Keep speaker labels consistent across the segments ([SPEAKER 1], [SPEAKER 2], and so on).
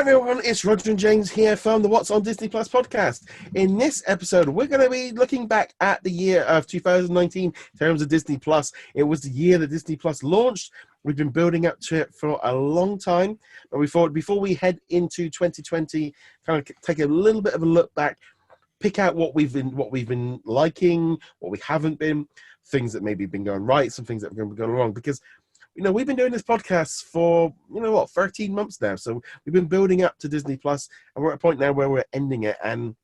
[SPEAKER 1] everyone, it's Roger and James here from the What's on Disney Plus podcast. In this episode, we're going to be looking back at the year of 2019 in terms of Disney Plus. It was the year that Disney Plus launched. We've been building up to it for a long time, but we thought before we head into 2020, kind of take a little bit of a look back, pick out what we've been liking, what we haven't been, things that maybe have been going right, some things that have been going wrong, because we've been doing this podcast for, 13 months now. So we've been building up to Disney Plus, and we're at a point now where we're ending it. And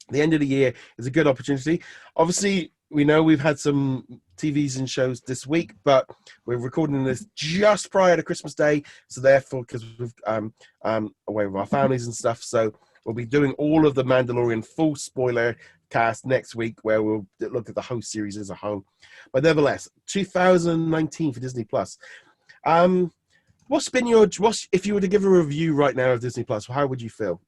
[SPEAKER 1] the end of the year is a good opportunity. Obviously, we know we've had some TVs and shows this week, but we're recording this just prior to Christmas Day. So therefore, because we've away with our families and stuff, so we'll be doing all of the Mandalorian full spoiler cast next week, where we'll look at the whole series as a whole. But nevertheless, 2019 for Disney Plus. What's been if you were to give a review right now of Disney Plus, how would you feel?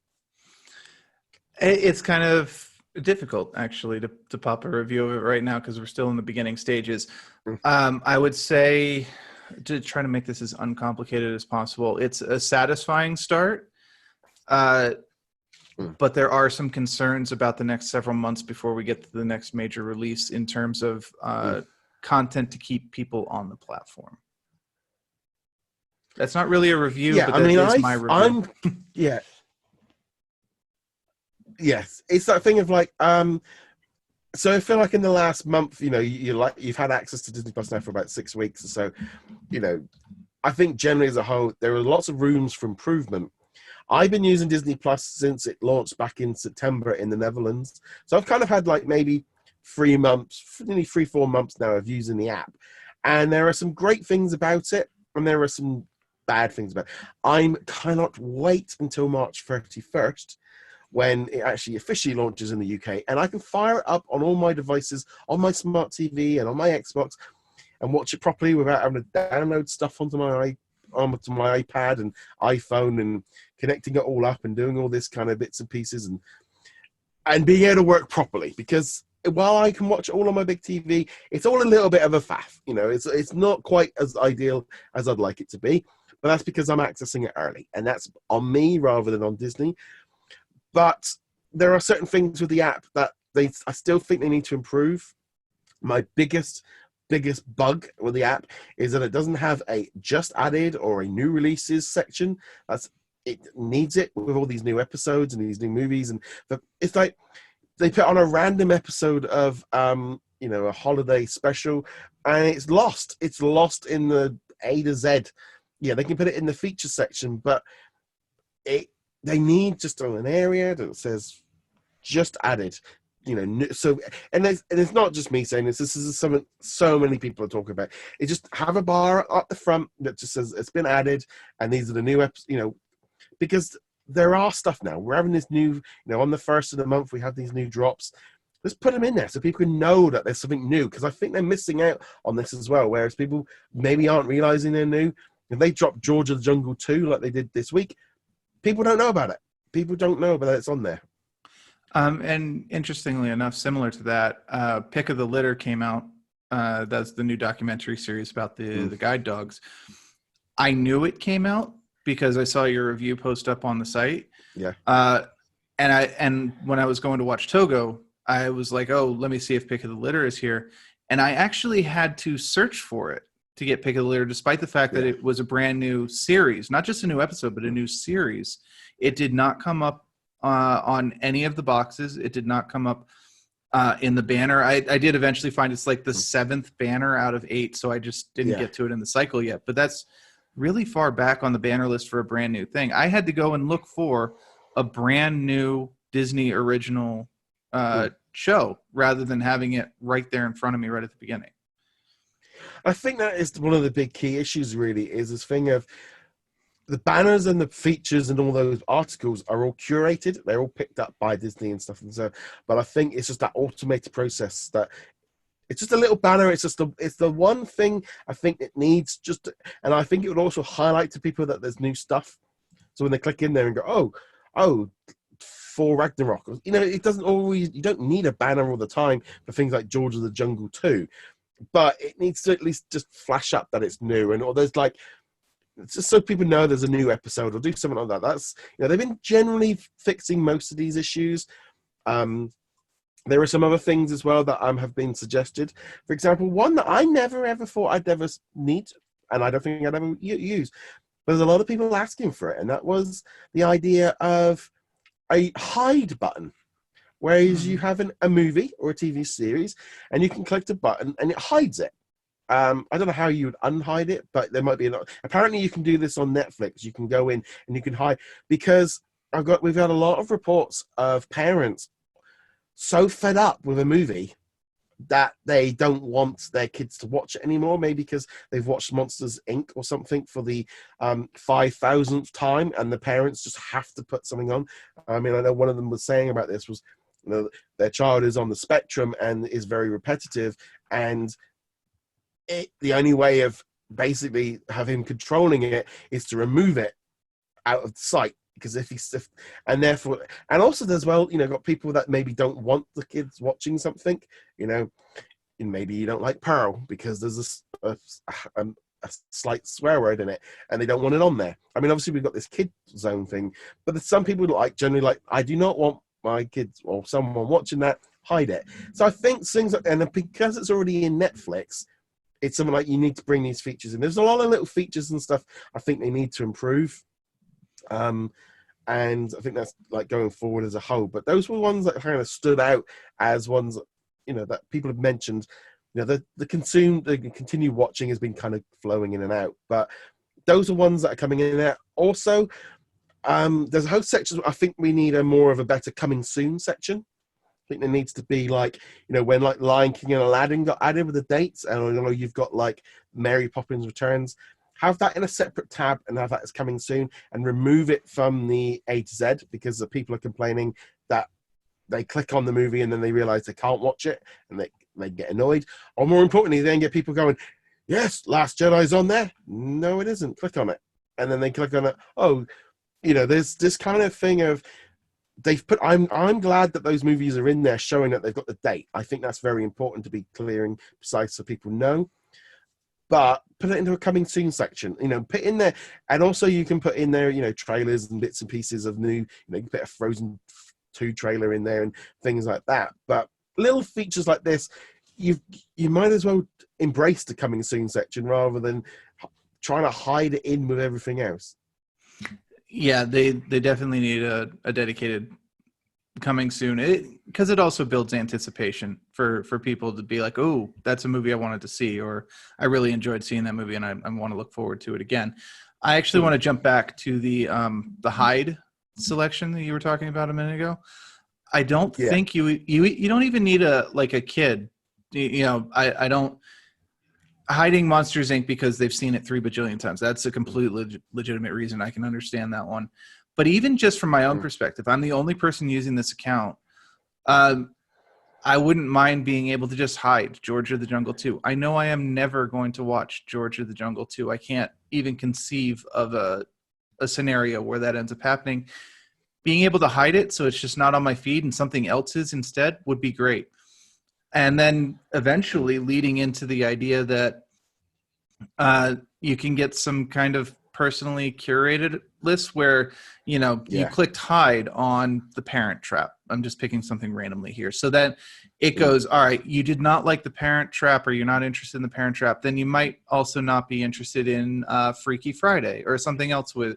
[SPEAKER 2] It's kind of difficult, actually, to pop a review of it right now because we're still in the beginning stages. I would say, to try to make this as uncomplicated as possible, it's a satisfying start. But there are some concerns about the next several months before we get to the next major release in terms of content to keep people on the platform. That's not really a review, but that is my review.
[SPEAKER 1] Yes, it's that thing of like, so I feel like in the last month, you've had access to Disney Plus now for about 6 weeks or so. I think generally as a whole, there are lots of rooms for improvement. I've been using Disney Plus since it launched back in September in the Netherlands. So I've kind of had like maybe 3 months, nearly 3-4 months now of using the app. And there are some great things about it, and there are some bad things about it. I cannot wait until March 31st, when it actually officially launches in the UK, and I can fire it up on all my devices, on my smart TV and on my Xbox, and watch it properly without having to download stuff onto my iPad and iPhone and connecting it all up and doing all this kind of bits and pieces and being able to work properly. Because while I can watch it all on my big TV, it's all a little bit of a faff. It's not quite as ideal as I'd like it to be, but that's because I'm accessing it early, and that's on me rather than on Disney. But there are certain things with the app that I still think they need to improve. My biggest bug with the app is that it doesn't have a just added or a new releases section. It needs it with all these new episodes and these new movies, and it's like they put on a random episode of a holiday special, and it's lost in the A to Z. Yeah, they can put it in the feature section, but they need just an area that says just added. So, and it's not just me saying this. This is something so many people are talking about. It just have a bar at the front that just says it's been added, and these are the new episodes. Because there are stuff now. We're having this new, on the first of the month we have these new drops. Let's put them in there so people can know that there's something new. Because I think they're missing out on this as well. Whereas people maybe aren't realizing they're new. If they drop George of the Jungle 2 like they did this week, people don't know about it. People don't know about it. It's on there.
[SPEAKER 2] And interestingly enough, similar to that, Pick of the Litter came out. That's the new documentary series about the guide dogs. I knew it came out because I saw your review post up on the site.
[SPEAKER 1] Yeah.
[SPEAKER 2] And when I was going to watch Togo, I was like, oh, let me see if Pick of the Litter is here. And I actually had to search for it to get Pick of the Litter, despite the fact that it was a brand new series, not just a new episode, but a new series. It did not come up on any of the boxes. It did not come up in the banner. I did eventually find it's like the 7th banner out of 8, so I just didn't get to it in the cycle yet. But that's really far back on the banner list for a brand new thing. I had to go and look for a brand new Disney original show rather than having it right there in front of me right at the beginning.
[SPEAKER 1] I think that is one of the big key issues, really, is this thing of the banners and the features and all those articles are all curated. They're all picked up by Disney and stuff. And so, but I think it's just that automated process that it's just a little banner. It's the one thing I think it needs and I think it would also highlight to people that there's new stuff. So when they click in there and go, oh, for Ragnarok, it doesn't always, you don't need a banner all the time for things like George of the Jungle 2, but it needs to at least just flash up that it's new. And or there's like, just so people know there's a new episode or do something like that. That's, they've been generally fixing most of these issues. There are some other things as well that have been suggested. For example, one that I never ever thought I'd ever need, and I don't think I'd ever use. But there's a lot of people asking for it, and that was the idea of a hide button. Whereas you have a movie or a TV series, and you can click the button and it hides it. I don't know how you would unhide it, but there might be apparently you can do this on Netflix. You can go in and you can hide, because we've had a lot of reports of parents so fed up with a movie that they don't want their kids to watch it anymore, maybe because they've watched Monsters Inc. or something for the 5,000th time, and the parents just have to put something on. I mean, I know one of them was saying about this was, their child is on the spectrum and is very repetitive, and the only way of basically have him controlling it is to remove it out of sight. Because and therefore, and also as well, got people that maybe don't want the kids watching something, and maybe you don't like Pearl because there's a slight swear word in it, and they don't want it on there. I mean, obviously we've got this kid zone thing, but there's some people generally like, I do not want my kids or someone watching that, hide it. So I think things like, and because it's already in Netflix, it's something like you need to bring these features in. There's a lot of little features and stuff I think they need to improve. And I think that's like going forward as a whole. But those were ones that kind of stood out as ones, that people have mentioned. The continue watching has been kind of flowing in and out. But those are ones that are coming in there. Also, there's a whole section. I think we need more of a better coming soon section. I think there needs to be like, when like Lion King and Aladdin got added with the dates, and you've got like Mary Poppins Returns. Have that in a separate tab and have that as coming soon, and remove it from the A to Z, because the people are complaining that they click on the movie and then they realize they can't watch it and they get annoyed. Or more importantly, then get people going, yes, Last Jedi's on there. No, it isn't. Click on it. And then they click on it. Oh, there's this kind of thing of they've put, I'm glad that those movies are in there showing that they've got the date. I think that's very important to be clear and precise so people know. But put it into a coming soon section, put in there. And also you can put in there, trailers and bits and pieces of new, you can put a Frozen 2 trailer in there and things like that. But little features like this, you might as well embrace the coming soon section rather than trying to hide it in with everything else.
[SPEAKER 2] Yeah, they definitely need a dedicated coming soon, because it also builds anticipation for people to be like, oh, that's a movie I wanted to see, or I really enjoyed seeing that movie and I want to look forward to it again. I actually want to jump back to the hide selection that you were talking about a minute ago. I don't think you don't even need a kid. I don't hiding Monsters Inc. because they've seen it 3 bajillion times. That's a complete legitimate reason. I can understand that one. But even just from my own perspective, I'm the only person using this account. I wouldn't mind being able to just hide George of the Jungle 2. I know I am never going to watch George of the Jungle 2. I can't even conceive of a scenario where that ends up happening. Being able to hide it so it's just not on my feed and something else is instead would be great. And then eventually leading into the idea that you can get some kind of personally curated list where you clicked hide on The Parent Trap. I'm just picking something randomly here, so that it goes, all right, you did not like The Parent Trap, or you're not interested in The Parent Trap, then you might also not be interested in Freaky Friday or something else with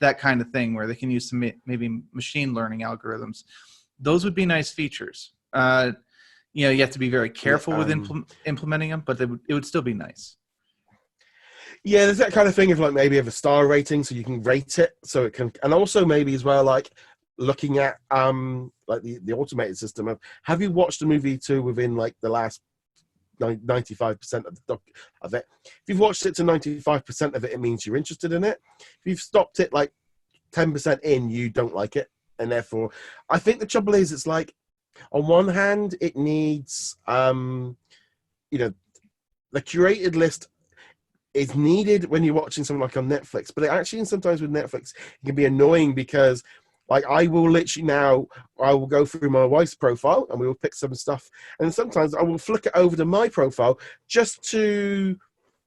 [SPEAKER 2] that kind of thing, where they can use some maybe machine learning algorithms. Those would be nice features. You have to be very careful with implementing them, but it would still be nice.
[SPEAKER 1] Yeah, there's that kind of thing of like maybe have a star rating so you can rate it, so it can, and also maybe as well like looking at like the automated system of, have you watched a movie within like the last 95% of it. If you've watched it to 95% of it, it means you're interested in it. If you've stopped it like 10% in, you don't like it, and therefore I think the trouble is, it's like on one hand it needs the curated list is needed when you're watching something like on Netflix, but it actually sometimes with Netflix it can be annoying, because like I will go through my wife's profile and we will pick some stuff, and sometimes I will flick it over to my profile just to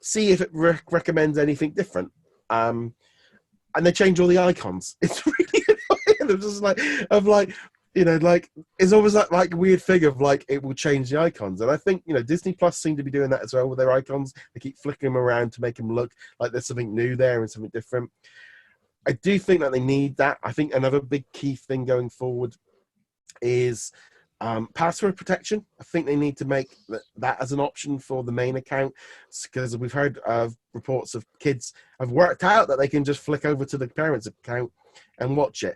[SPEAKER 1] see if it recommends anything different. And they change all the icons. It's really annoying. I'm just like, it's always that like weird thing of like it will change the icons. And I think Disney Plus seem to be doing that as well with their icons. They keep flicking them around to make them look like there's something new there and something different. I do think that they need that. I think another big key thing going forward is password protection. I think they need to make that as an option for the main account, because we've heard of reports of kids have worked out that they can just flick over to the parents' account and watch it.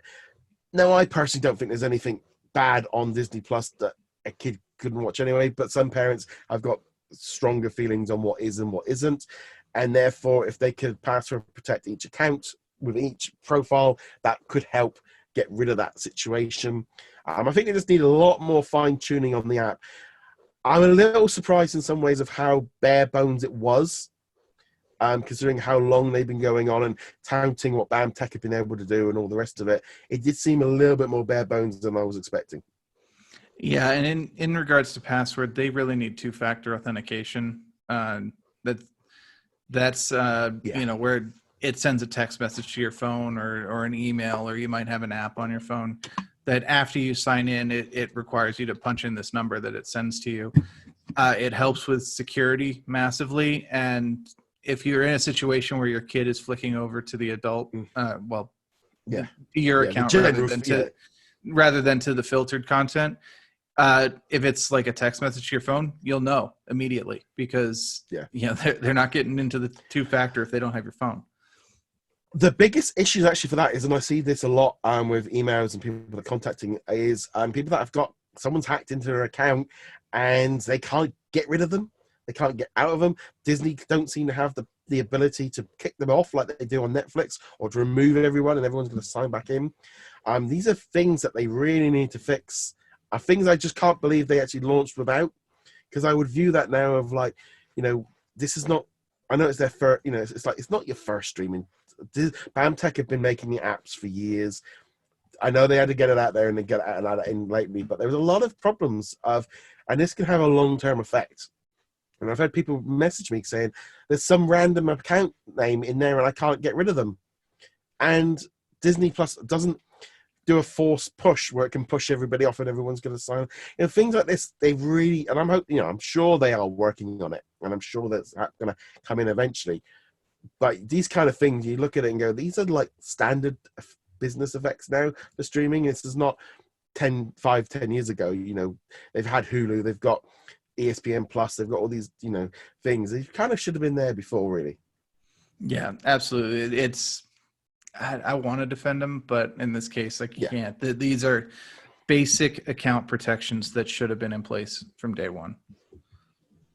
[SPEAKER 1] Now, I personally don't think there's anything bad on Disney Plus that a kid couldn't watch anyway, but some parents have got stronger feelings on what is and what isn't, and therefore, if they could password protect each account with each profile, that could help get rid of that situation. I think they just need a lot more fine-tuning on the app. I'm a little surprised in some ways of how bare bones it was, considering how long they've been going on and touting what BAMTech have been able to do and all the rest of it. It did seem a little bit more bare bones than I was expecting.
[SPEAKER 2] Yeah, and in regards to password, they really need two-factor authentication. That's where it sends a text message to your phone or an email, or you might have an app on your phone that after you sign in, it requires you to punch in this number that it sends to you. It helps with security massively. And if you're in a situation where your kid is flicking over to the adult, your account rather than to the filtered content, if it's like a text message to your phone, you'll know immediately because they're not getting into the two-factor if they don't have your phone.
[SPEAKER 1] The biggest issue actually for that is, and I see this a lot with emails and people that are contacting, is people that have got someone's hacked into their account and they can't get rid of them. They can't get out of them. Disney don't seem to have the ability to kick them off like they do on Netflix, or to remove everyone and everyone's going to sign back in. These are things that they really need to fix. Things I just can't believe they actually launched without, because I would view that now of like, this is not, I know it's their first, it's like, it's not your first streaming. BAMTech have been making the apps for years. I know they had to get it out there and they get it out in lately, but there was a lot of problems and this can have a long-term effect. And I've had people message me saying there's some random account name in there and I can't get rid of them. And Disney Plus doesn't do a forced push where it can push everybody off and everyone's going to sign. Things like this, they really, and I'm sure they are working on it, and I'm sure that's going to come in eventually. But these kind of things, you look at it and go, these are like standard business effects now for streaming. This is not 10 years ago. They've had Hulu, they've got ESPN Plus, they've got all these, things. They kind of should have been there before, really.
[SPEAKER 2] Yeah, absolutely. I want to defend them, but in this case, you can't. These are basic account protections that should have been in place from day one.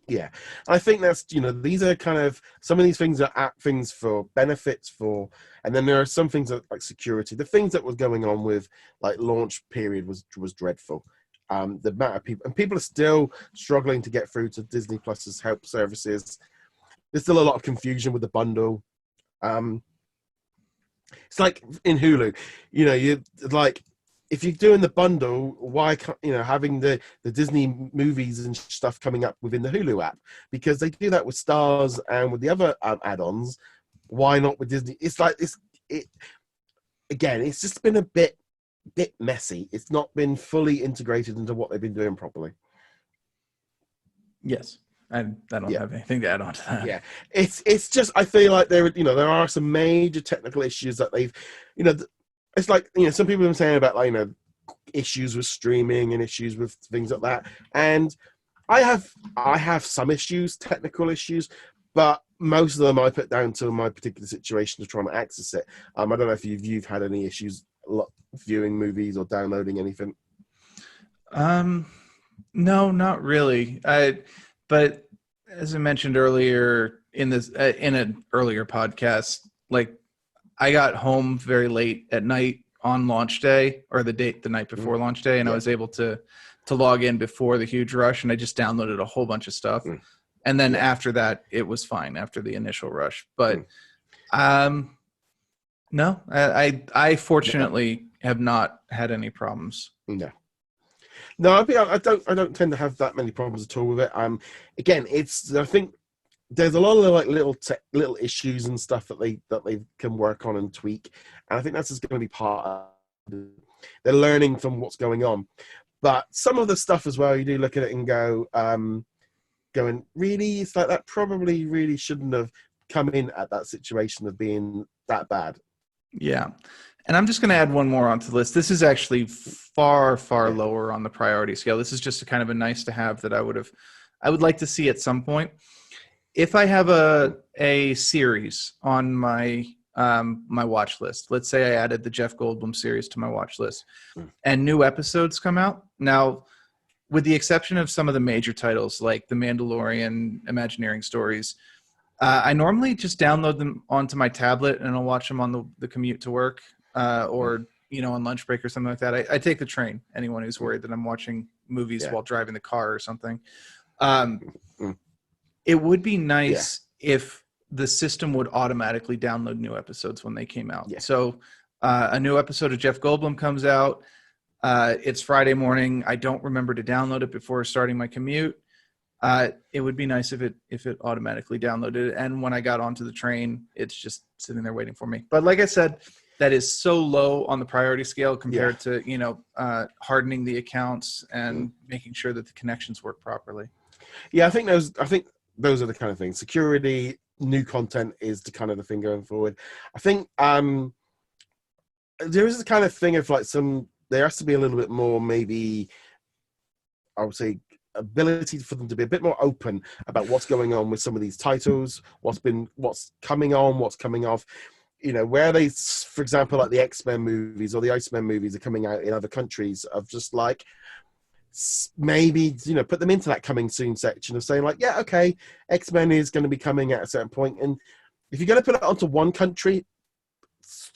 [SPEAKER 1] Yeah, I think that's, these are kind of, some of these things are app things for benefits and then there are some things that, like security. The things that was going on with like launch period was dreadful. The amount of people are still struggling to get through to Disney Plus's help services. There's still a lot of confusion with the bundle. It's like in Hulu, you like, if you're doing the bundle, why can't, having the Disney movies and stuff coming up within the Hulu app? Because they do that with Stars and with the other add-ons. Why not with Disney? It's like again, it's just been a bit messy. It's not been fully integrated into what they've been doing properly.
[SPEAKER 2] Yes. I don't have anything to add on to that.
[SPEAKER 1] Yeah, it's just, I feel like there are some major technical issues that they've, it's like, some people have been saying about like, issues with streaming and issues with things like that. And I have some issues, technical issues, but most of them I put down to my particular situation of trying to access it. I don't know if you've had any issues viewing movies or downloading anything.
[SPEAKER 2] No, not really. But as I mentioned earlier in an earlier podcast, like I got home very late at night on launch day, or the night before launch day, and I was able to log in before the huge rush, and I just downloaded a whole bunch of stuff. And then after that, it was fine after the initial rush. But no, I fortunately have not had any problems.
[SPEAKER 1] No, I don't tend to have that many problems at all with it. Again, I think there's a lot of like little issues and stuff that they can work on and tweak, and I think that's just going to be part of they're learning from what's going on. But some of the stuff as well, you do look at it and go, going, really, it's like that probably really shouldn't have come in at that situation of being that bad.
[SPEAKER 2] Yeah. And I'm just going to add one more onto the list. This is actually far, far lower on the priority scale. This is just a kind of a nice to have that I would like to see at some point. If I have a series on my my watch list, let's say I added the Jeff Goldblum series to my watch list, and new episodes come out. Now, with the exception of some of the major titles like The Mandalorian, Imagineering Stories, I normally just download them onto my tablet and I'll watch them on the commute to work or on lunch break or something like that. I take the train. Anyone who's worried that I'm watching movies while driving the car or something. It would be nice if the system would automatically download new episodes when they came out. Yeah. So a new episode of Jeff Goldblum comes out. It's Friday morning. I don't remember to download it before starting my commute. It would be nice if it automatically downloaded it. And when I got onto the train, it's just sitting there waiting for me. But like I said, that is so low on the priority scale compared to, hardening the accounts and making sure that the connections work properly.
[SPEAKER 1] Yeah, I think those are the kind of things. Security, new content is the kind of the thing going forward. I think there is a kind of thing of like there has to be a little bit more, maybe I would say, ability for them to be a bit more open about what's going on with some of these titles, what's coming on, what's coming off, where they, for example, like the X-Men movies or the Iceman movies are coming out in other countries, of just like maybe put them into that coming soon section of saying like, yeah, okay, X-Men is going to be coming at a certain point, and if you're going to put it onto one country,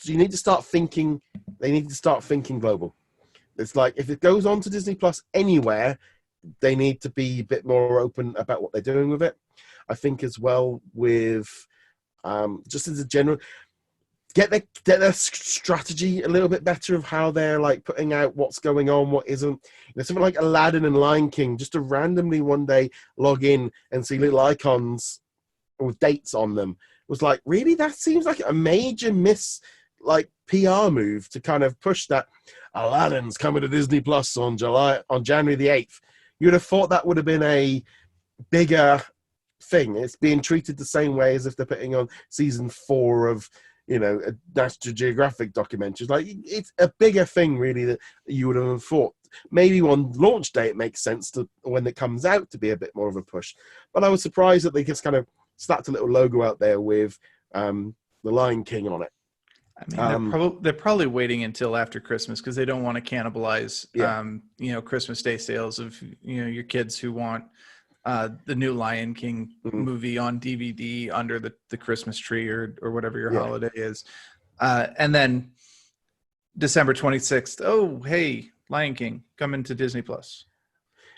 [SPEAKER 1] you need to start thinking global. It's like if it goes on to Disney Plus anywhere, they need to be a bit more open about what they're doing with it. I think as well with just as a general, get their strategy a little bit better of how they're like putting out what's going on, what isn't. Something like Aladdin and Lion King, just to randomly one day log in and see little icons with dates on them was like, really? That seems like a major PR move to kind of push that Aladdin's coming to Disney Plus on January the 8th. You'd have thought that would have been a bigger thing. It's being treated the same way as if they're putting on season 4 of, a National Geographic documentary. Like, it's a bigger thing, really, that you would have thought. Maybe on launch day it makes sense to, when it comes out, to be a bit more of a push. But I was surprised that they just kind of slapped a little logo out there with the Lion King on it.
[SPEAKER 2] I mean, they're probably waiting until after Christmas because they don't want to cannibalize, Christmas Day sales of, your kids who want the new Lion King movie on DVD under the Christmas tree or whatever your holiday is. And then December 26th, oh, hey, Lion King, coming to Disney Plus.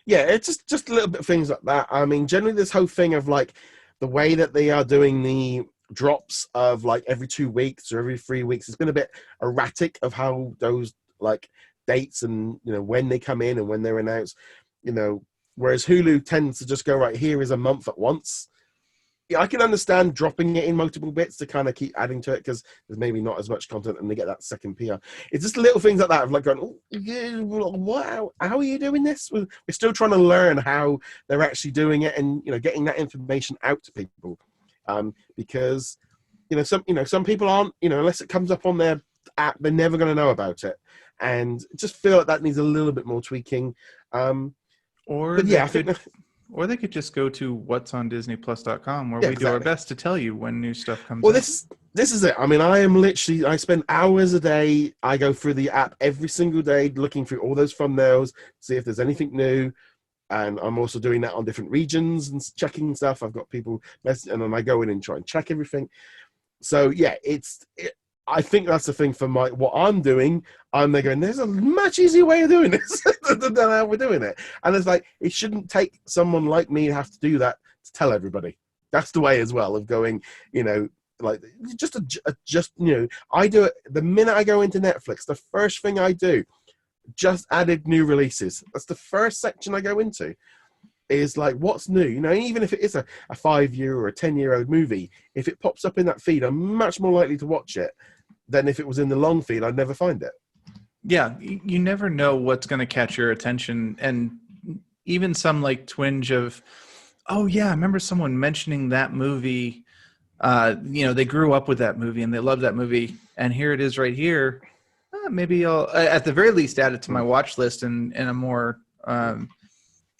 [SPEAKER 1] Yeah, it's just a little bit of things like that. I mean, generally this whole thing of like the way that they are doing the drops of like every 2 weeks or every 3 weeks, it's been a bit erratic of how those like dates and when they come in and when they're announced, whereas Hulu tends to just go, right, here is a month at once. Yeah, I can understand dropping it in multiple bits to kind of keep adding to it because there's maybe not as much content and they get that second PR. It's just little things like that of like going, oh, yeah, wow, how are you doing this? We're still trying to learn how they're actually doing it and getting that information out to people. Because some people aren't, unless it comes up on their app, they're never going to know about it, and just feel like that needs a little bit more tweaking.
[SPEAKER 2] Or they could just go to what'sondisneyplus.com where we do our best to tell you when new stuff comes out.
[SPEAKER 1] This is it. I mean, I spend hours a day. I go through the app every single day looking through all those thumbnails, see if there's anything new. And I'm also doing that on different regions and checking stuff. I've got people and then I go in and try and check everything. So yeah, I think that's the thing for what I'm doing. I'm there going, there's a much easier way of doing this than how we're doing it. And it's like, it shouldn't take someone like me to have to do that to tell everybody. That's the way as well of going, like I do it the minute I go into Netflix. The first thing I do, just added new releases. That's the first section I go into. is like, what's new? You know, even if it is a 5-year or a 10-year-old movie, if it pops up in that feed, I'm much more likely to watch it than if it was in the long feed. I'd never find it.
[SPEAKER 2] Yeah, you never know what's going to catch your attention, and even some like twinge of, oh yeah, I remember someone mentioning that movie. They grew up with that movie and they love that movie, and here it is right here. Maybe I'll, at the very least, add it to my watch list and a more, and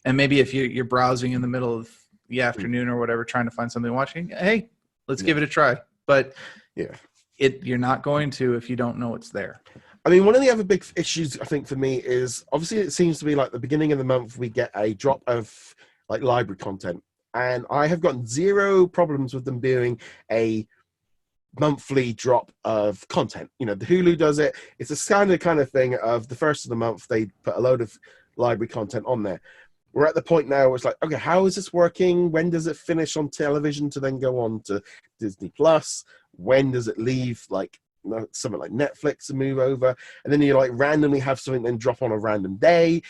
[SPEAKER 2] maybe if you're browsing in the middle of the afternoon or whatever, trying to find something watching, hey, let's give it a try. But
[SPEAKER 1] yeah,
[SPEAKER 2] you're not going to if you don't know it's there.
[SPEAKER 1] I mean, one of the other big issues I think for me is obviously it seems to be like the beginning of the month we get a drop of like library content, and I have gotten zero problems with them doing a monthly drop of content. You know, the Hulu does it. It's a standard kind of thing of the first of the month they put a load of library content on there. We're at the point now where it's like, okay, how is this working? When does it finish on television to then go on to Disney Plus? When does it leave like something like Netflix and move over? And then you like randomly have something then drop on a random day,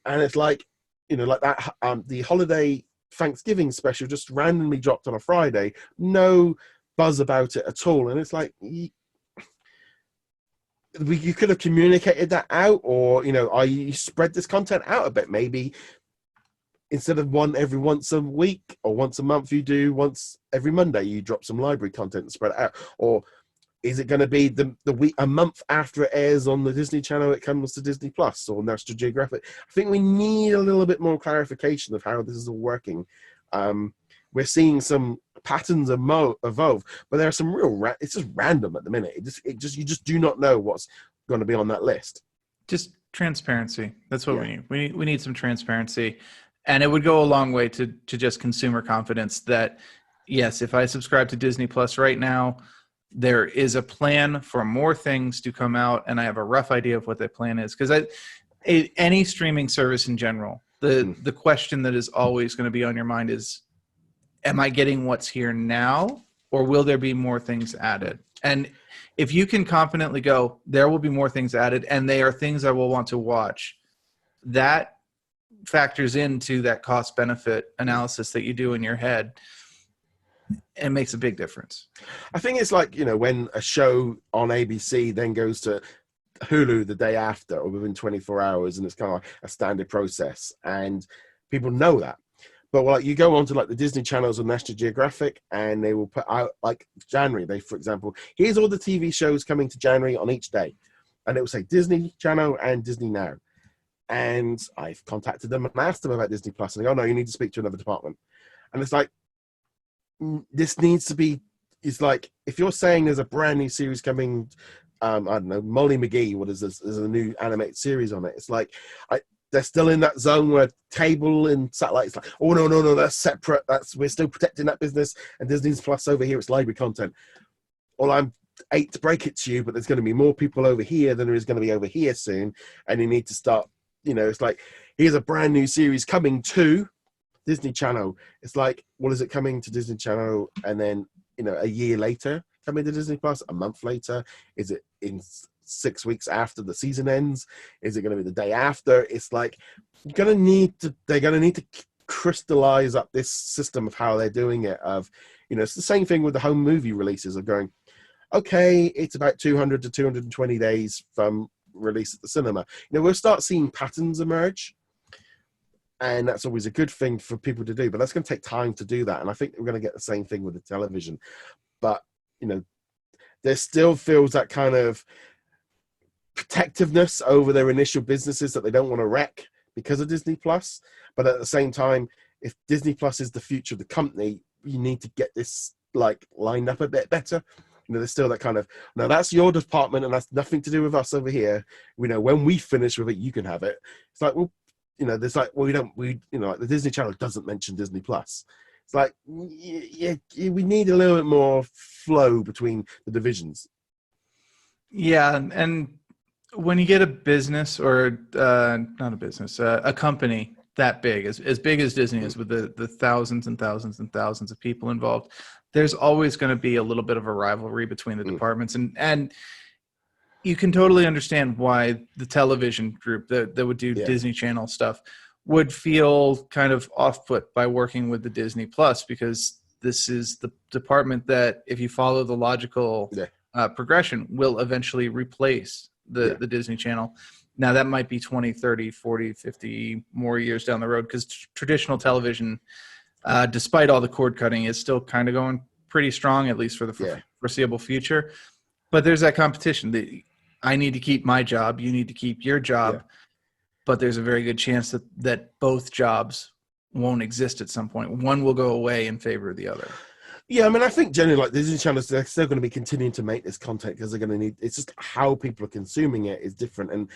[SPEAKER 1] and it's like, you know, like that the holiday Thanksgiving special just randomly dropped on a Friday, no buzz about it at all. And it's like, you could have communicated that out, or, you know, you spread this content out a bit. Maybe instead of one every once a week or once a month, you do once every Monday, you drop some library content and spread it out. Or is it going to be the week, a month after it airs on the Disney Channel, it comes to Disney Plus or National Geographic? I think we need a little bit more clarification of how this is all working. We're seeing some patterns evolve, but there are some real it's just random at the minute. You just do not know what's going to be on that list.
[SPEAKER 2] Just transparency. That's what we need. We need some transparency, and it would go a long way to just consumer confidence that, yes, if I subscribe to Disney Plus right now, there is a plan for more things to come out, and I have a rough idea of what that plan is. Because any streaming service in general, the question that is always going to be on your mind is, am I getting what's here now, or will there be more things added? And if you can confidently go, there will be more things added, and they are things I will want to watch, that factors into that cost-benefit analysis that you do in your head. It makes a big difference.
[SPEAKER 1] I think it's like, you know, when a show on ABC then goes to Hulu the day after or within 24 hours, and it's kind of like a standard process, and people know that. But like you go on to like the Disney channels or National Geographic, and they will put out like January. For example, here's all the TV shows coming to January on each day, and it will say Disney Channel and Disney Now. And I've contacted them and asked them about Disney Plus, and they go, "Oh no, you need to speak to another department." And it's like, this needs to be. It's like if you're saying there's a brand new series coming, I don't know, Molly McGee. What is this? There's a new animated series on it. It's like they're still in that zone where cable and satellite, like, oh no, that's separate. We're still protecting that business. And Disney's Plus over here, it's library content. Well, I'm hate to break it to you, but there's going to be more people over here than there is going to be over here soon. And you need to start, you know, it's like, here's a brand new series coming to Disney Channel. It's like, well, is it coming to Disney Channel? And then, you know, a year later coming to Disney Plus, a month later? Is it in 6 weeks after the season ends? Is it going to be the day after? It's like they're going to need to crystallize up this system of how they're doing it. Of, you know, it's the same thing with the home movie releases of going, okay, it's about 200 to 220 days from release at the cinema. You know, we'll start seeing patterns emerge, and that's always a good thing for people to do, but that's going to take time to do that. And I think we're going to get the same thing with the television. But, you know, there still feels that kind of protectiveness over their initial businesses that they don't want to wreck because of Disney Plus. But at the same time, if Disney Plus is the future of the company, you need to get this like lined up a bit better. You know, there's still that kind of, no, that's your department and that's nothing to do with us over here. We know when we finish with it, you can have it. It's like, well, you know, there's like, well, you know, like the Disney Channel doesn't mention Disney Plus. It's like, yeah, we need a little bit more flow between the divisions.
[SPEAKER 2] Yeah, and when you get a business or not a business, a company that big, as big as Disney is, with the thousands and thousands and thousands of people involved, there's always going to be a little bit of a rivalry between the departments, and you can totally understand why the television group that would do Disney Channel stuff would feel kind of off-put by working with the Disney Plus, because this is the department that, if you follow the logical progression, will eventually replace the Disney Channel. Now, that might be 20, 30, 40, 50 more years down the road, because traditional television, despite all the cord cutting, is still kind of going pretty strong, at least for the foreseeable future. But there's that competition. I need to keep my job. You need to keep your job. Yeah. But there's a very good chance that both jobs won't exist at some point. One will go away in favor of the other.
[SPEAKER 1] Yeah, I mean, I think generally, like, Disney Channels, they're still going to be continuing to make this content because they're going to need. It's just how people are consuming it is different, and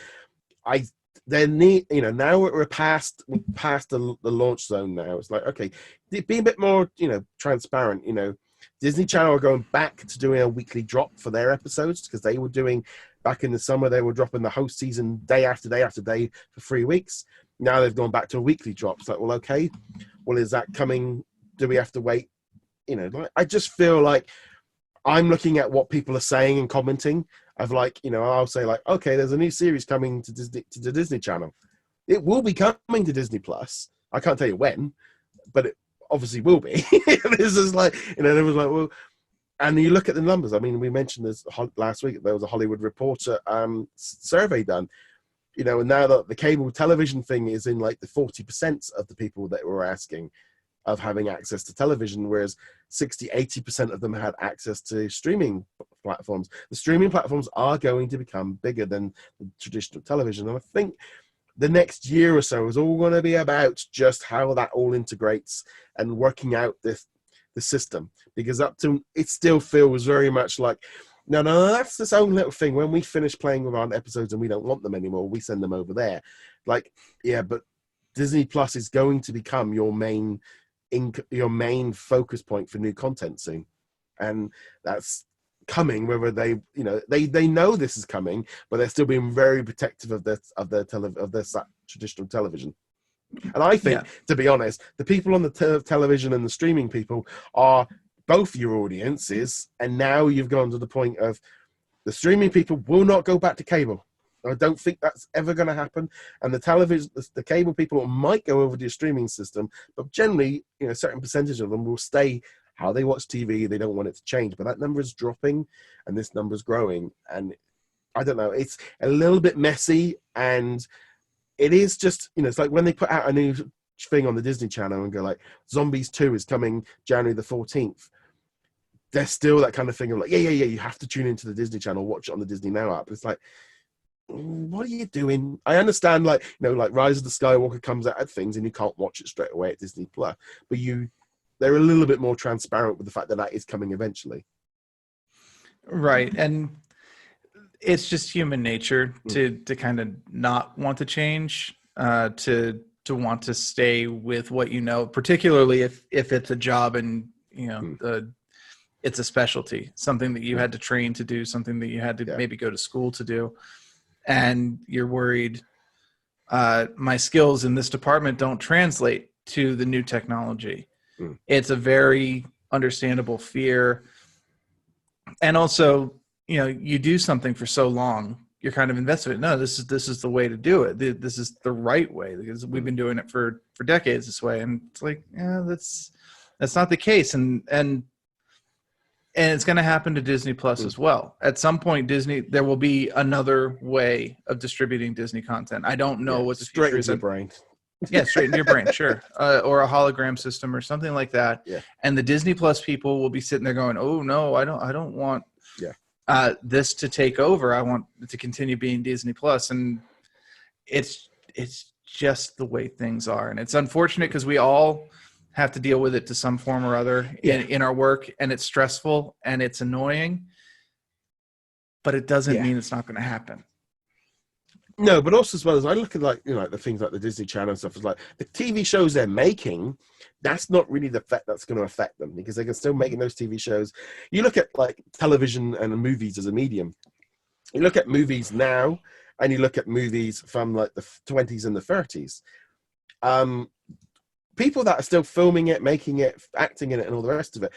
[SPEAKER 1] they need. You know, now we're past the launch zone. Now it's like, okay, be a bit more, transparent. You know, Disney Channel are going back to doing a weekly drop for their episodes, because they were doing. Back in the summer, they were dropping the host season day after day after day for 3 weeks. Now they've gone back to a weekly drop. It's like, well, okay. Well, is that coming? Do we have to wait? I just feel like I'm looking at what people are saying and commenting. Of like, I'll say like, okay, there's a new series coming to the Disney Channel. It will be coming to Disney Plus. I can't tell you when, but it obviously will be. This is like, it was like, well. And you look at the numbers. I mean, we mentioned this last week. There was a Hollywood Reporter survey done, and now the cable television thing is in like the 40% of the people that were asking of having access to television, whereas 60-80% of them had access to streaming platforms. The streaming platforms are going to become bigger than the traditional television. And I think the next year or so is all going to be about just how that all integrates and working out the system, because up to it still feels very much like no, that's this own little thing. When we finish playing with our episodes and we don't want them anymore, we send them over there. Like, yeah, but Disney Plus is going to become your main focus point for new content soon, and that's coming. Whether they know this is coming, but they're still being very protective of their traditional television. And I think, to be honest, the people on the television and the streaming people are both your audiences. And now you've gone to the point of the streaming people will not go back to cable. I don't think that's ever going to happen. And the cable people might go over to your streaming system, but generally, a certain percentage of them will stay how they watch TV. They don't want it to change. But that number is dropping, and this number is growing. And I don't know. It's a little bit messy, and it is just, it's like when they put out a new thing on the Disney Channel and go like, Zombies 2 is coming January the 14th. There's still that kind of thing of like, yeah, you have to tune into the Disney Channel, watch it on the Disney Now app. It's like, what are you doing? I understand, like, like Rise of the Skywalker comes out at things and you can't watch it straight away at Disney Plus, but they're a little bit more transparent with the fact that is coming eventually.
[SPEAKER 2] Right. And it's just human nature to kind of not want to change, to want to stay with what particularly if it's a job and it's a specialty, something that you had to train to do, something that you had to maybe go to school to do, and you're worried my skills in this department don't translate to the new technology. It's a very understandable fear. And also, you do something for so long, you're kind of invested in it. No, this is the way to do it. This is the right way, because we've been doing it for decades this way. And it's like, that's not the case. And it's going to happen to Disney Plus as well. At some point, there will be another way of distributing Disney content. I don't know what the
[SPEAKER 1] straight
[SPEAKER 2] future is.
[SPEAKER 1] Into your brain.
[SPEAKER 2] Yeah, straight into your brain, sure. Or a hologram system or something like that.
[SPEAKER 1] Yeah. And
[SPEAKER 2] the Disney Plus people will be sitting there going, oh no, I don't want this to take over. I want it to continue being Disney Plus. And it's just the way things are. And it's unfortunate because we all have to deal with it to some form or other in our work, and it's stressful and it's annoying, but it doesn't mean it's not going to happen.
[SPEAKER 1] No, but also as well as I look at like the things like the Disney Channel and stuff, is like the TV shows they're making, that's not really the effect that's going to affect them, because they can still making those TV shows. You look at like television and movies as a medium. You look at movies now, and you look at movies from like the 20s and the 30s. People that are still filming it, making it, acting in it, and all the rest of it,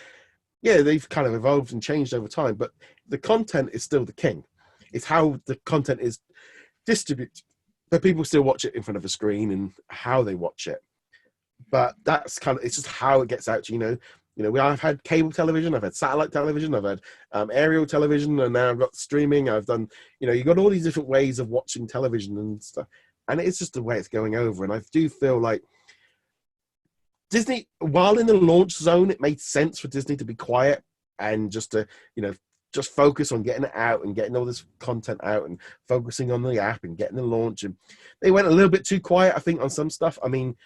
[SPEAKER 1] they've kind of evolved and changed over time, but the content is still the king. It's how the content is distributed but people still watch it in front of a screen and how they watch it. But that's kind of, it's just how it gets out to, I've had cable television, I've had satellite television, I've had aerial television, and now I've got streaming. I've done, you've got all these different ways of watching television and stuff. And it's just the way it's going over. And I do feel like Disney, while in the launch zone, it made sense for Disney to be quiet and just to, just focus on getting it out and getting all this content out and focusing on the app and getting the launch. And they went a little bit too quiet, I think, on some stuff. I mean,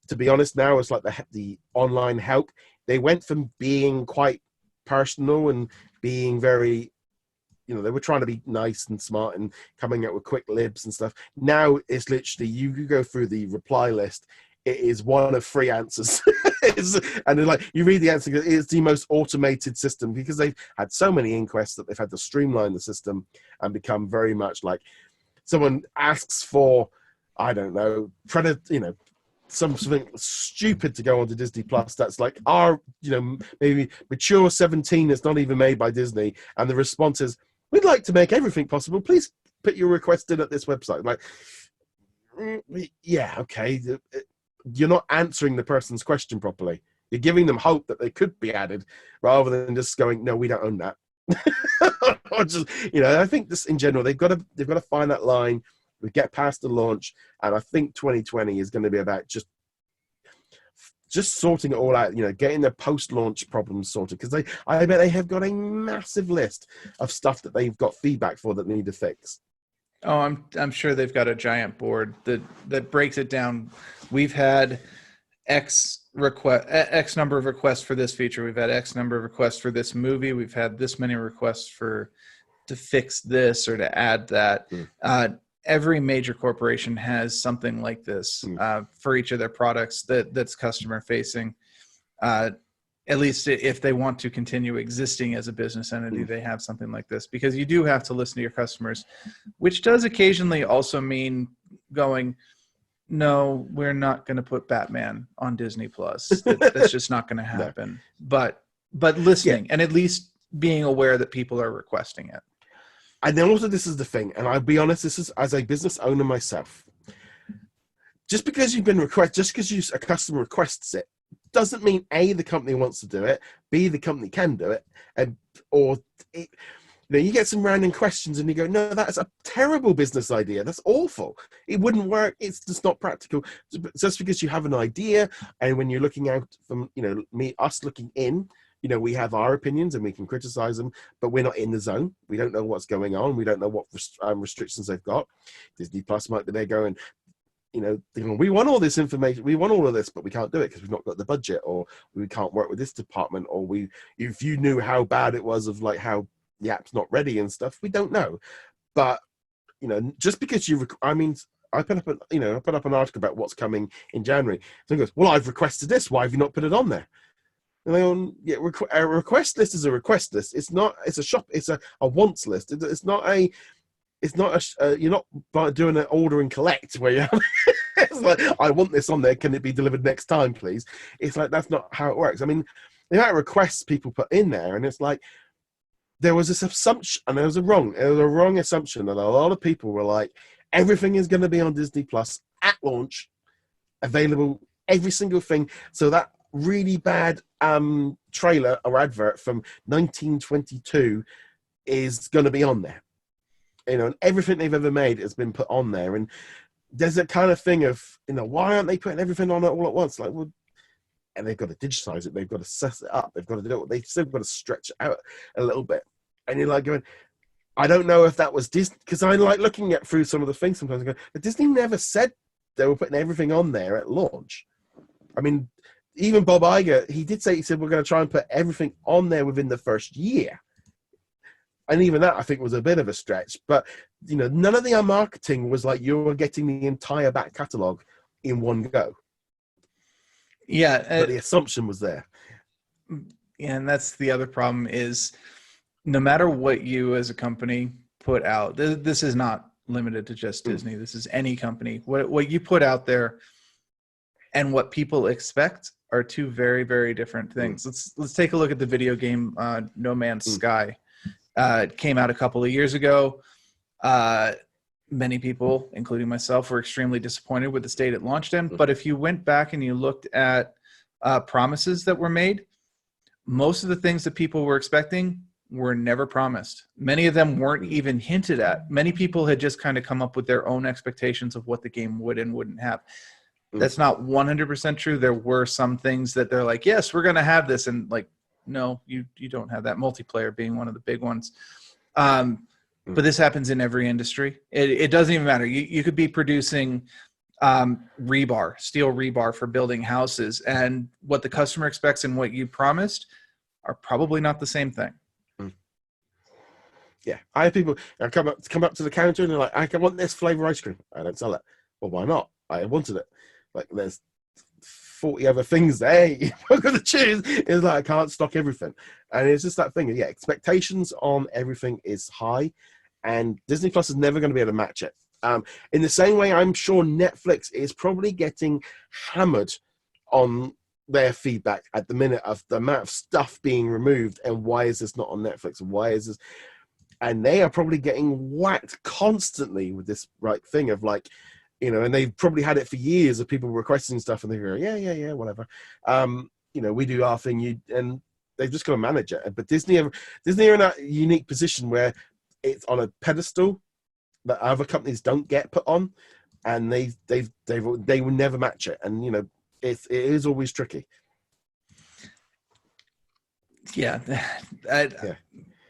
[SPEAKER 1] to be honest, now it's like the online help. They went from being quite personal and being very, they were trying to be nice and smart and coming out with quick libs and stuff. Now it's literally, you go through the reply list. It is one of 3 answers. And then, you read the answer, it's the most automated system because they've had so many inquests that they've had to streamline the system and become very much like someone asks for, I don't know, something stupid to go onto Disney Plus that's like maybe mature 17 that's not even made by Disney, and the response is, we'd like to make everything possible, please put your request in at this website. Like, yeah, okay, you're not answering the person's question properly. You're giving them hope that they could be added rather than just going, no, we don't own that. Or just, I think this in general, they've got to find that line. We get past the launch, and I think 2020 is going to be about just sorting it all out, getting their post-launch problems sorted, because I bet they have got a massive list of stuff that they've got feedback for that they need to fix.
[SPEAKER 2] Oh, I'm sure they've got a giant board that breaks it down. We've had X number of requests for this feature. We've had X number of requests for this movie. We've had this many requests to fix this or to add that. Every major corporation has something like this for each of their products that's customer facing. At least if they want to continue existing as a business entity, they have something like this, because you do have to listen to your customers, which does occasionally also mean going, no, we're not going to put Batman on Disney Plus. That's just not going to happen. No. But listening and at least being aware that people are requesting it.
[SPEAKER 1] And then also, this is the thing, and I'll be honest, this is as a business owner myself. Just because a customer requests it, doesn't mean A, the company wants to do it, B, the company can do it, you get some random questions and you go, no, that's a terrible business idea. That's awful. It wouldn't work. It's just not practical. Just because you have an idea, and when you're looking out from, us looking in, we have our opinions and we can criticize them, but we're not in the zone. We don't know what's going on. We don't know what restrictions they've got. Disney Plus might be there going, we want all this information, we want all of this, but we can't do it because we've not got the budget, or we can't work with this department, or if you knew how bad it was of like how the app's not ready and stuff, we don't know. But just because I put up an article about what's coming in January. So he goes, well, I've requested this. Why have you not put it on there? And they go, yeah, a request list is a request list. It's not. It's a shop. It's a wants list. It's not a. It's not you're not doing an order and collect where you have, it's like, I want this on there. Can it be delivered next time, please? It's like, that's not how it works. I mean, the amount of requests people put in there, and it's like, there was this assumption, and it was a wrong assumption that a lot of people were like, everything is going to be on Disney Plus at launch, available, every single thing. So that really bad trailer or advert from 1922 is going to be on there. And everything they've ever made has been put on there. And there's a kind of thing of, why aren't they putting everything on it all at once? Like, well, and they've got to digitize it. They've got to set it up. They've got to do it. They've still got to stretch it out a little bit. And you're like going, I don't know if that was Disney, because I like looking at through some of the things sometimes and go, but Disney never said they were putting everything on there at launch. I mean, even Bob Iger, he said, we're going to try and put everything on there within the first year. And even that, I think, was a bit of a stretch. But, none of the marketing was like you were getting the entire back catalogue in one go.
[SPEAKER 2] Yeah.
[SPEAKER 1] But the assumption was there.
[SPEAKER 2] And that's the other problem is, no matter what you as a company put out, this is not limited to just Disney. This is any company. What you put out there and what people expect are two very, very different things. Let's take a look at the video game No Man's Sky. It came out a couple of years ago. many people, including myself, were extremely disappointed with the state it launched in. But if you went back and you looked at promises that were made, most of the things that people were expecting were never promised. Many of them weren't even hinted at. Many people had just kind of come up with their own expectations of what the game would and wouldn't have. That's not 100% true. There were some things that they're like, yes, we're going to have this. And like, no, you don't have that. Multiplayer being one of the big ones. But this happens in every industry. It doesn't even matter. You could be producing rebar, steel rebar for building houses, and what the customer expects and what you promised are probably not the same thing.
[SPEAKER 1] Yeah, I have people come up to the counter and they're like, I want this flavor ice cream. I don't sell it. Well, why not? I wanted it. Like, there's 40 other things there you're going to choose. It's like, I can't stock everything. And it's just that thing. Yeah, expectations on everything is high, and Disney Plus is never going to be able to match it. In the same way, I'm sure Netflix is probably getting hammered on their feedback at the minute of the amount of stuff being removed and why is this not on Netflix? Why is this? And they are probably getting whacked constantly with this thing of like, and they've probably had it for years of people requesting stuff and they go, yeah, whatever. We do our thing, and they've just got to manage it. But Disney are in a unique position where it's on a pedestal that other companies don't get put on, and they will never match it. And it is always tricky.
[SPEAKER 2] Yeah,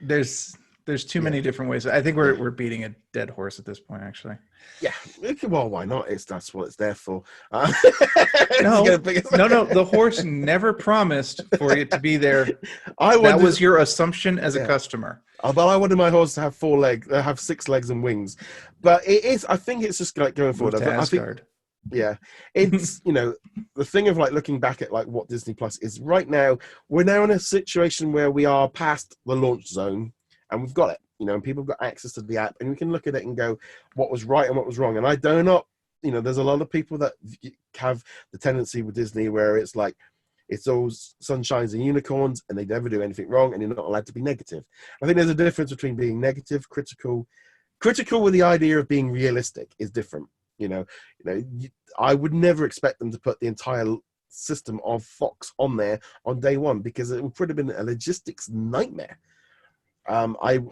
[SPEAKER 2] There's too many different ways. I think we're beating a dead horse at this point, actually.
[SPEAKER 1] Yeah, well, why not? That's what it's there for.
[SPEAKER 2] No. The horse never promised for it to be there. That was your assumption as a customer.
[SPEAKER 1] But I wanted my horse to have 4 legs, have 6 legs and wings. But it is. I think it's just like going forward. I think, it's the thing of like looking back at like what Disney Plus is right now. We're now in a situation where we are past the launch zone. And we've got it, and people have got access to the app, and we can look at it and go, what was right and what was wrong. And I do not, there's a lot of people that have the tendency with Disney where it's like, it's all sunshines and unicorns, and they never do anything wrong, and you're not allowed to be negative. I think there's a difference between being negative, critical with the idea of being realistic is different. I would never expect them to put the entire system of Fox on there on day one, because it would have been a logistics nightmare. I'd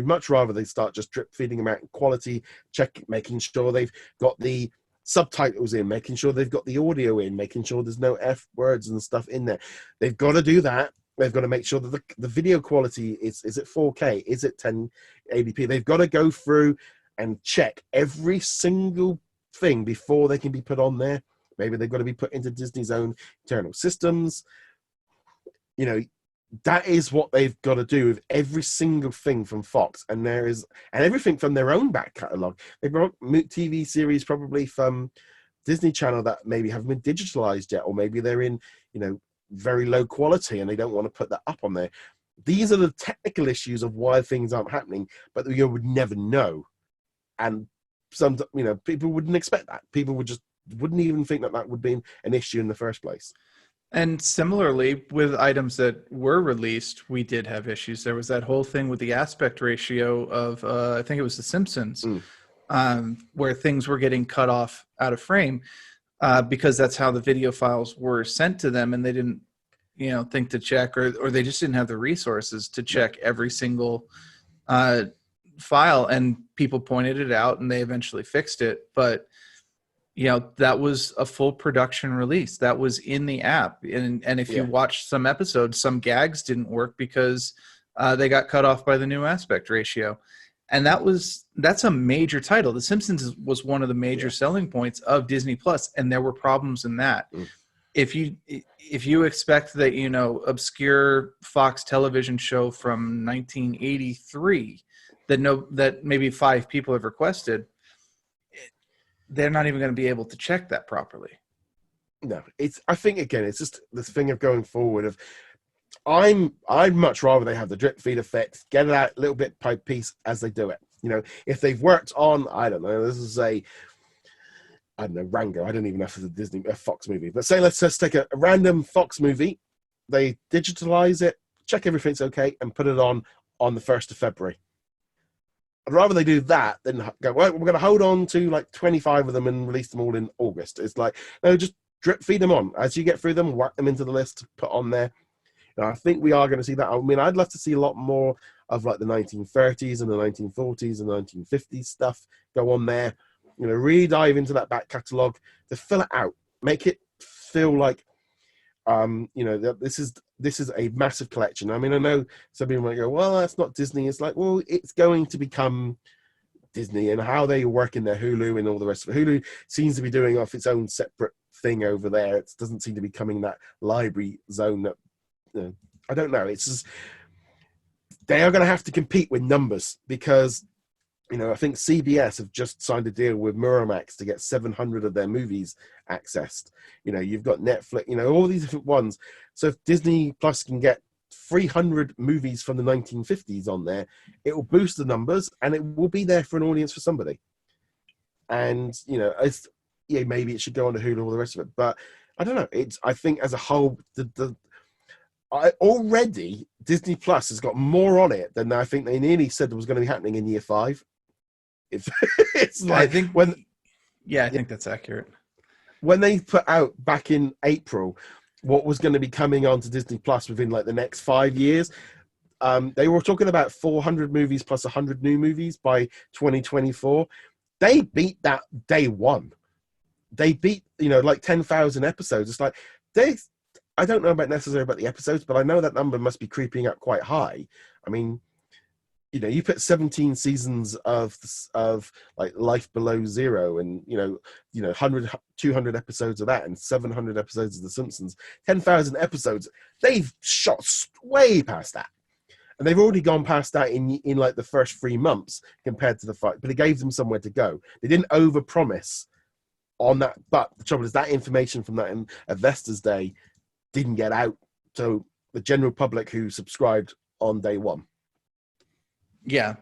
[SPEAKER 1] much rather they start just drip feeding them out in quality, making sure they've got the subtitles in, making sure they've got the audio in, making sure there's no F words and stuff in there. They've got to do that. They've got to make sure that the video quality is it 4K? Is it 1080p? They've got to go through and check every single thing before they can be put on there. Maybe they've got to be put into Disney's own internal systems. That is what they've got to do with every single thing from Fox, and everything from their own back catalogue. They've got TV series probably from Disney Channel that maybe haven't been digitalized yet, or maybe they're in, very low quality and they don't want to put that up on there. These are the technical issues of why things aren't happening, but you would never know. And people wouldn't expect that. People wouldn't even think that would be an issue in the first place.
[SPEAKER 2] And similarly, with items that were released, we did have issues. There was that whole thing with the aspect ratio of, I think it was The Simpsons, where things were getting cut off out of frame because that's how the video files were sent to them, and they didn't, think to check, or they just didn't have the resources to check every single file. And people pointed it out, and they eventually fixed it. But that was a full production release. That was in the app. And if you watch some episodes, some gags didn't work because they got cut off by the new aspect ratio. And that's a major title. The Simpsons was one of the major selling points of Disney Plus, and there were problems in that. If you expect that, obscure Fox television show from 1983 that maybe 5 people have requested, they're not even going to be able to check that properly.
[SPEAKER 1] No, I think again, it's just this thing of going forward of, I'd much rather they have the drip feed effect, get it out little bit by piece as they do it. If they've worked on, I don't know, this is Rango. I don't even know if it's a Fox movie, but say let's just take a random Fox movie. They digitalize it, check everything's okay, and put it on the 1st of February. I'd rather they do that than go, well, we're going to hold on to like 25 of them and release them all in August. It's like, no, just drip feed them on. As you get through them, whack them into the list, put on there. You know, I think we are going to see that. I mean, I'd love to see a lot more of like the 1930s and the 1940s and 1950s stuff go on there. You know, really dive into that back catalogue to fill it out, make it feel like, you know, that this is a massive collection. I mean, I know some people might go, well, that's not Disney. It's like, well, it's going to become Disney, and how they work in their Hulu and all the rest of it. Hulu seems to be doing off its own separate thing over there. It doesn't seem to be coming that library zone that, you know, I don't know. It's just, they are going to have to compete with numbers because, you know, I think CBS have just signed a deal with Miramax to get 700 of their movies accessed. You know, you've got Netflix, you know, all these different ones. So if Disney Plus can get 300 movies from the 1950s on there, it will boost the numbers and it will be there for an audience for somebody. And, you know, it's, yeah, maybe it should go on to Hulu, all the rest of it. But I don't know. It's, I think as a whole, already Disney Plus has got more on it than I think they nearly said was going to be happening in year 5. It's like,
[SPEAKER 2] I think
[SPEAKER 1] when,
[SPEAKER 2] I think that's accurate.
[SPEAKER 1] When they put out back in April what was going to be coming on to Disney Plus within like the next 5 years, they were talking about 400 movies plus 100 new movies by 2024. They beat that day one. They beat, you know, like 10,000 episodes. It's like, I don't know about necessarily about the episodes, but I know that number must be creeping up quite high. I mean, you know, you put 17 seasons of like Life Below Zero, and you know, 100, 200 episodes of that, and 700 episodes of The Simpsons, 10,000 episodes. They've shot way past that, and they've already gone past that in like the first 3 months compared to the fight. But it gave them somewhere to go. They didn't overpromise on that. But the trouble is that information from that Investors Day didn't get out to the general public who subscribed on day one.
[SPEAKER 2] Yeah,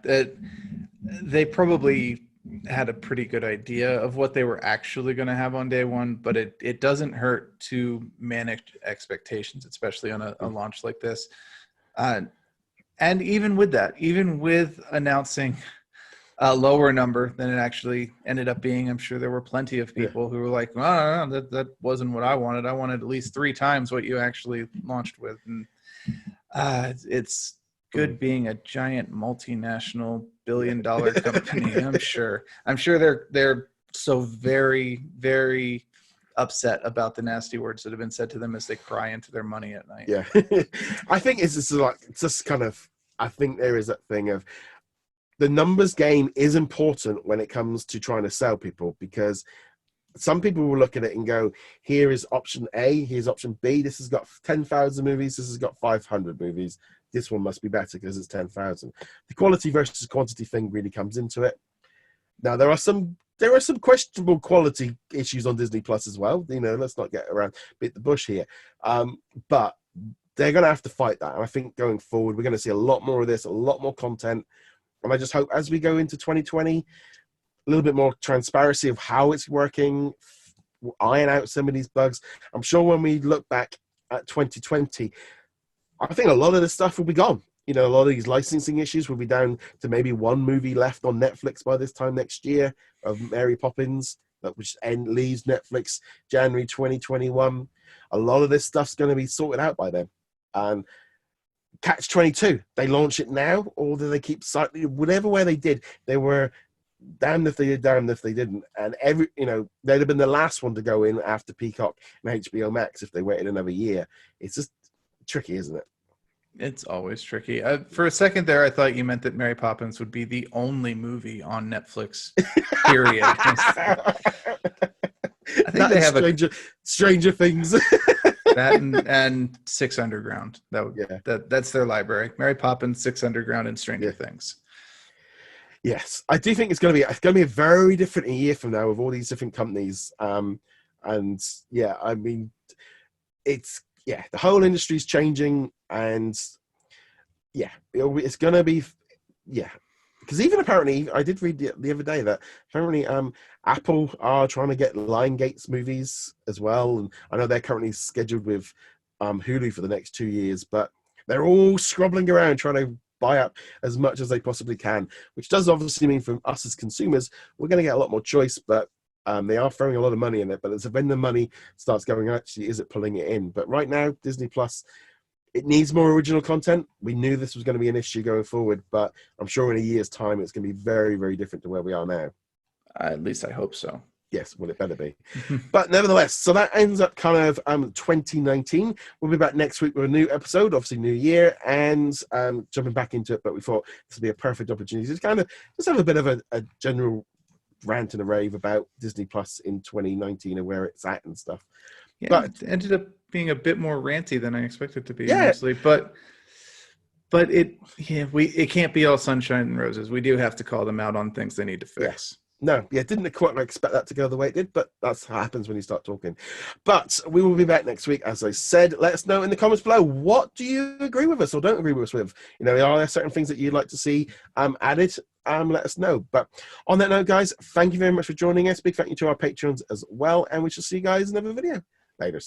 [SPEAKER 2] they probably had a pretty good idea of what they were actually going to have on day one, but it doesn't hurt to manage expectations, especially on a launch like this. And even with that, even with announcing a lower number than it actually ended up being, I'm sure there were plenty of people who were like, oh, no, that wasn't what I wanted. I wanted at least 3 times what you actually launched with. And it's good being a giant multinational billion-dollar company. I'm sure they're so very, very upset about the nasty words that have been said to them as they cry into their money at night.
[SPEAKER 1] Yeah. I think it's just like, just kind of, I think there is that thing of the numbers game is important when it comes to trying to sell people, because some people will look at it and go, here is option A, here's option B. This has got 10,000 movies. This has got 500 movies. This one must be better because it's 10,000. The quality versus quantity thing really comes into it. Now, there are some questionable quality issues on Disney Plus as well. You know, let's not beat the bush here. But they're going to have to fight that. And I think going forward, we're going to see a lot more of this, a lot more content. And I just hope as we go into 2020, a little bit more transparency of how it's working, iron out some of these bugs. I'm sure when we look back at 2020, I think a lot of this stuff will be gone. You know, a lot of these licensing issues will be down to maybe 1 movie left on Netflix by this time next year of Mary Poppins, which leaves Netflix January 2021. A lot of this stuff's going to be sorted out by then. And Catch-22, they launch it now, or do they keep whatever way they did? They were damned if they did, damned if they didn't. And they'd have been the last one to go in after Peacock and HBO Max if they waited another year. It's just tricky, isn't it?
[SPEAKER 2] It's always tricky. For a second there, I thought you meant that Mary Poppins would be the only movie on Netflix, period. I think they have
[SPEAKER 1] Stranger Things.
[SPEAKER 2] That and Six Underground. That's their library. Mary Poppins, Six Underground, and Stranger Things.
[SPEAKER 1] Yes, I do think it's going to be a very different year from now with all these different companies. And yeah, I mean, the whole industry's changing, and it's going to be because even apparently I did read the other day that apparently Apple are trying to get Lionsgate's movies as well, and I know they're currently scheduled with Hulu for the next 2 years, but they're all scrobbling around trying to buy up as much as they possibly can, which does obviously mean for us as consumers, we're going to get a lot more choice, but they are throwing a lot of money in it. But it's when the money starts going, actually, is it pulling it in? But right now, Disney Plus, it needs more original content. We knew this was going to be an issue going forward, but I'm sure in a year's time, it's going to be very, very different to where we are now.
[SPEAKER 2] At least I hope so.
[SPEAKER 1] Yes, well, it better be. But nevertheless, so that ends up kind of 2019. We'll be back next week with a new episode, obviously new year, and jumping back into it. But we thought this would be a perfect opportunity to kind of just have a bit of a general rant and a rave about Disney Plus in 2019 and where it's at and stuff.
[SPEAKER 2] Yeah,
[SPEAKER 1] but
[SPEAKER 2] it ended up being a bit more ranty than I expected to be,
[SPEAKER 1] Yeah.
[SPEAKER 2] honestly. But it can't be all sunshine and roses. We do have to call them out on things they need to fix.
[SPEAKER 1] No, didn't quite expect that to go the way it did, but that's what happens when you start talking. But we will be back next week, as I said. Let us know in the comments below, what do you agree with us or don't agree with us with? You know, are there certain things that you'd like to see added? Let us know. But on that note, guys, thank you very much for joining us. Big thank you to our patrons as well, and we shall see you guys in another video. Later.